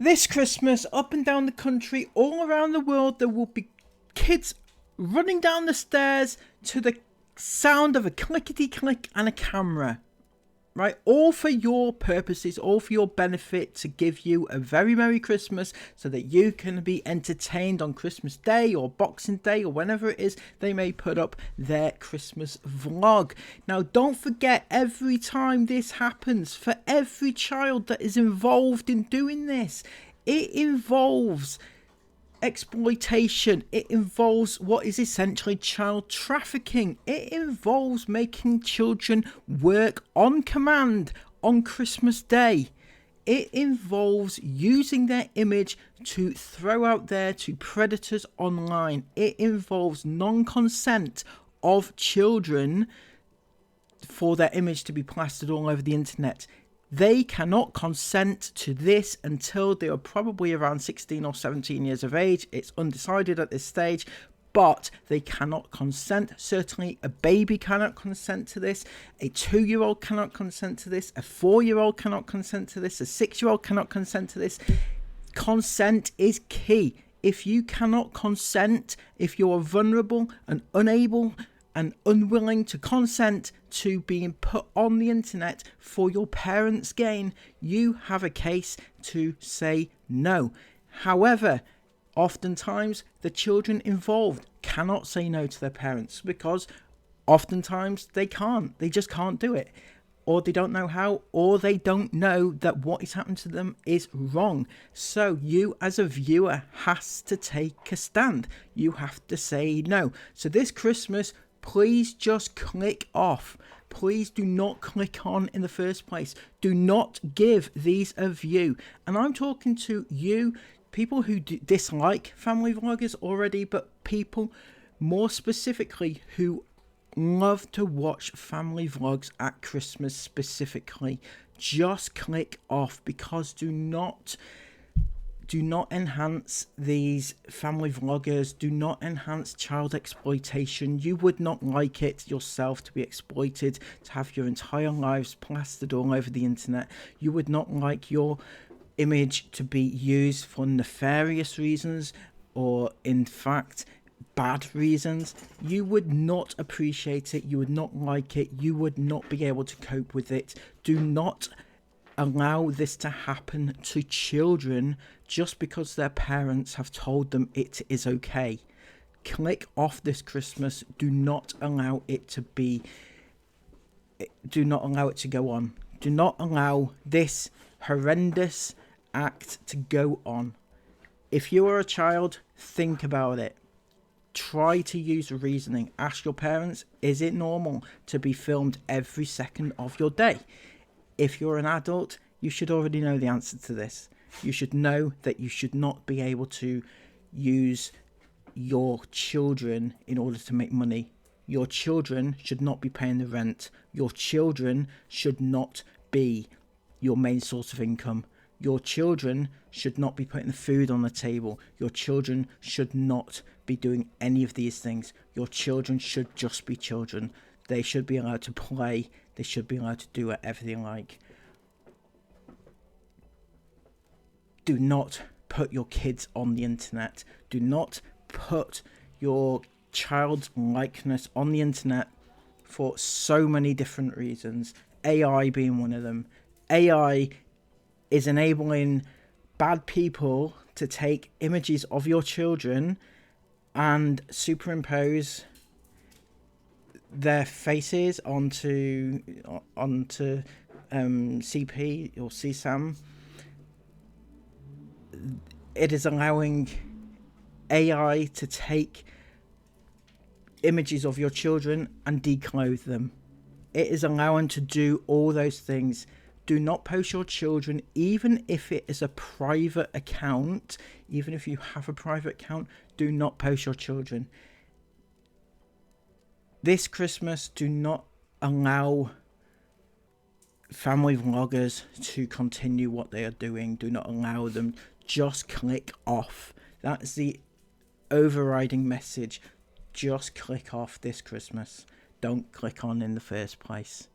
This Christmas, up and down the country, all around the world, there will be kids running down the stairs to the sound of a clickety click and a camera. Right, all for your purposes, all for your benefit, to give you a very Merry Christmas so that you can be entertained on Christmas Day or Boxing Day or whenever it is they may put up their Christmas vlog. Now, don't forget, every time this happens, for every child that is involved in doing this, it involves exploitation. It involves what is essentially child trafficking. It involves making children work on command on Christmas Day. It involves using their image to throw out there to predators online. It involves non-consent of children for their image to be plastered all over the internet. They cannot consent to this until they are probably around 16 or 17 years of age. It's undecided at this stage, but they cannot consent. Certainly a baby cannot consent to this. A 2-year-old cannot consent to this. A 4-year-old cannot consent to this. A 6-year-old cannot consent to this. Consent is key. If you cannot consent, if you are vulnerable and unable and unwilling to consent to being put on the internet for your parents' gain, you have a case to say no. However, oftentimes the children involved cannot say no to their parents because oftentimes they can't. They just can't do it. Or they don't know how, or they don't know that what is happening to them is wrong. So you as a viewer has to take a stand. You have to say no. So this Christmas, please just click off. Please do not click on in the first place. Do not give these a view. And I'm talking to you, people who dislike family vloggers already, but people more specifically who love to watch family vlogs at Christmas specifically. Just click off, because do not enhance these family vloggers. Do not enhance child exploitation. You would not like it yourself to be exploited, to have your entire lives plastered all over the internet. You would not like your image to be used for nefarious reasons, or in fact bad reasons. You would not appreciate it. You would not like it. You would not be able to cope with it. Do not allow this to happen to children just because their parents have told them it is okay. Click off this Christmas. Do not allow it to go on. Do not allow this horrendous act to go on. If you are a child, think about it. Try to use reasoning. Ask your parents, is it normal to be filmed every second of your day? If you're an adult, you should already know the answer to this. You should know that you should not be able to use your children in order to make money. Your children should not be paying the rent. Your children should not be your main source of income. Your children should not be putting the food on the table. Your children should not be doing any of these things. Your children should just be children. They should be allowed to play. They should be allowed to do whatever they like. Do not put your kids on the internet. Do not put your child's likeness on the internet for so many different reasons. AI being one of them. AI is enabling bad people to take images of your children and superimpose their faces onto CP or CSAM. It is allowing AI to take images of your children and declothe them. It is allowing to do all those things. Do not post your children, even if it is a private account. Even if you have a private account, do not post your children. This Christmas, do not allow family vloggers to continue what they are doing. Do not allow them. Just click off. That's the overriding message. Just click off this Christmas. Don't click on in the first place.